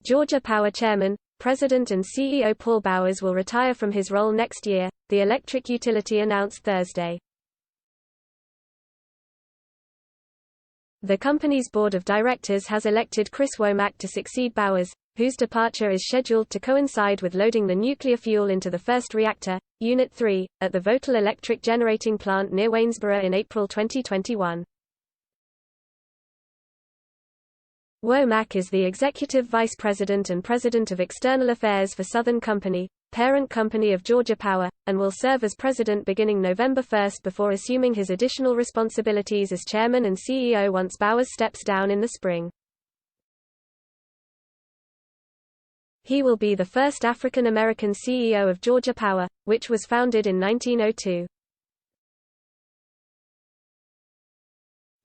Georgia Power Chairman, President and CEO Paul Bowers will retire from his role next year, the electric utility announced Thursday. The company's board of directors has elected Chris Womack to succeed Bowers, whose departure is scheduled to coincide with loading the nuclear fuel into the first reactor, Unit 3, at the Vogtle Electric Generating Plant near Waynesboro in April 2021. Womack is the Executive Vice President and President of External Affairs for Southern Company, parent company of Georgia Power, and will serve as president beginning November 1 before assuming his additional responsibilities as chairman and CEO once Bowers steps down in the spring. He will be the first African American CEO of Georgia Power, which was founded in 1902.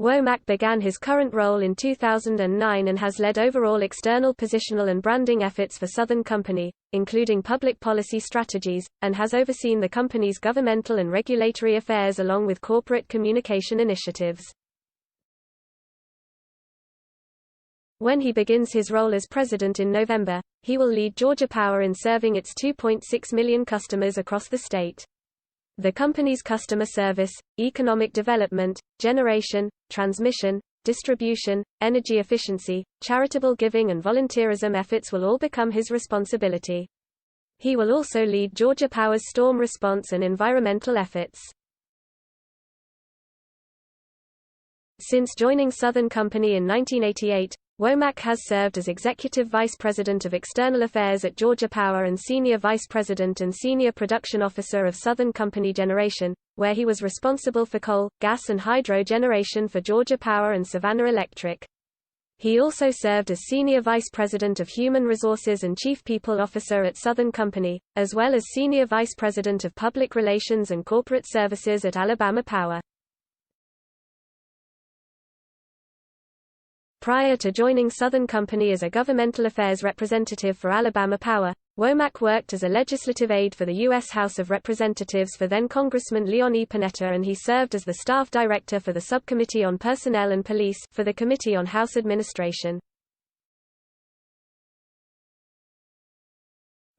Womack began his current role in 2009 and has led overall external positional and branding efforts for Southern Company, including public policy strategies, and has overseen the company's governmental and regulatory affairs along with corporate communication initiatives. When he begins his role as president in November, he will lead Georgia Power in serving its 2.6 million customers across the state. The company's customer service, economic development, generation, transmission, distribution, energy efficiency, charitable giving and volunteerism efforts will all become his responsibility. He will also lead Georgia Power's storm response and environmental efforts. Since joining Southern Company in 1988, Womack has served as Executive Vice President of External Affairs at Georgia Power and Senior Vice President and Senior Production Officer of Southern Company Generation, where he was responsible for coal, gas and hydro generation for Georgia Power and Savannah Electric. He also served as Senior Vice President of Human Resources and Chief People Officer at Southern Company, as well as Senior Vice President of Public Relations and Corporate Services at Alabama Power. Prior to joining Southern Company as a governmental affairs representative for Alabama Power, Womack worked as a legislative aide for the U.S. House of Representatives for then-Congressman Leon E. Panetta, and he served as the staff director for the Subcommittee on Personnel and Police for the Committee on House Administration.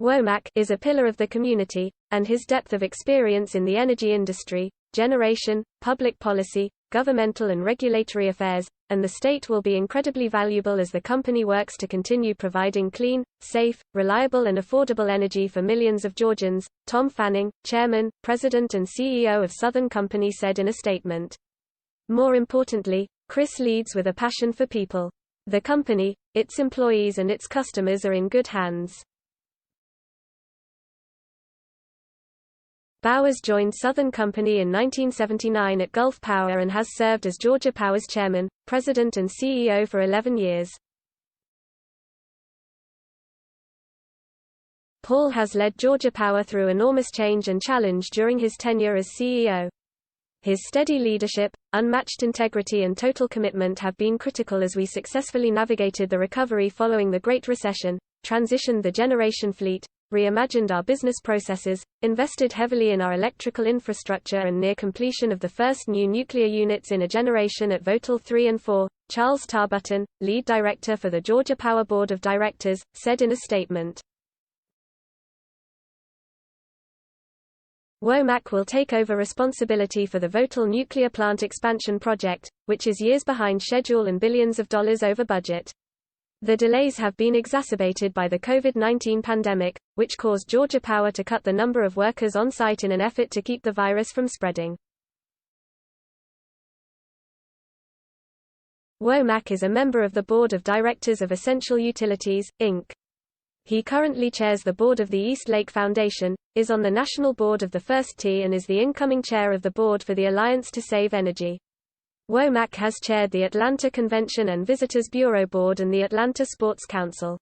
Womack is a pillar of the community, and his depth of experience in the energy industry, generation, public policy, governmental and regulatory affairs, and the state will be incredibly valuable as the company works to continue providing clean, safe, reliable and affordable energy for millions of Georgians, Tom Fanning, Chairman, President and CEO of Southern Company said in a statement. More importantly, Chris leads with a passion for people. The company, its employees and its customers are in good hands. Bowers joined Southern Company in 1979 at Gulf Power and has served as Georgia Power's chairman, president and CEO for 11 years. Paul has led Georgia Power through enormous change and challenge during his tenure as CEO. His steady leadership, unmatched integrity and total commitment have been critical as we successfully navigated the recovery following the Great Recession, transitioned the generation fleet, reimagined our business processes, invested heavily in our electrical infrastructure and near completion of the first new nuclear units in a generation at Vogtle 3 and 4, Charles Tarbutton, lead director for the Georgia Power Board of Directors, said in a statement. Womack will take over responsibility for the Vogtle nuclear plant expansion project, which is years behind schedule and billions of dollars over budget. The delays have been exacerbated by the COVID-19 pandemic, which caused Georgia Power to cut the number of workers on site in an effort to keep the virus from spreading. Womack is a member of the Board of Directors of Essential Utilities, Inc. He currently chairs the board of the East Lake Foundation, is on the national board of the First Tee and is the incoming chair of the board for the Alliance to Save Energy. Womack has chaired the Atlanta Convention and Visitors Bureau Board and the Atlanta Sports Council.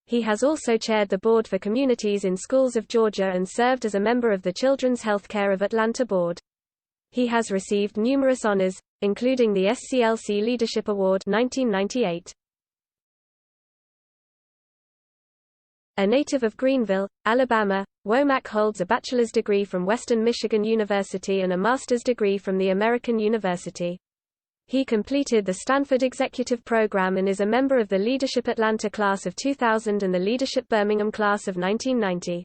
He has also chaired the Board for Communities in Schools of Georgia and served as a member of the Children's Healthcare of Atlanta Board. He has received numerous honors, including the SCLC Leadership Award 1998. A native of Greenville, Alabama, Womack holds a bachelor's degree from Western Michigan University and a master's degree from the American University. He completed the Stanford Executive Program and is a member of the Leadership Atlanta class of 2000 and the Leadership Birmingham class of 1990.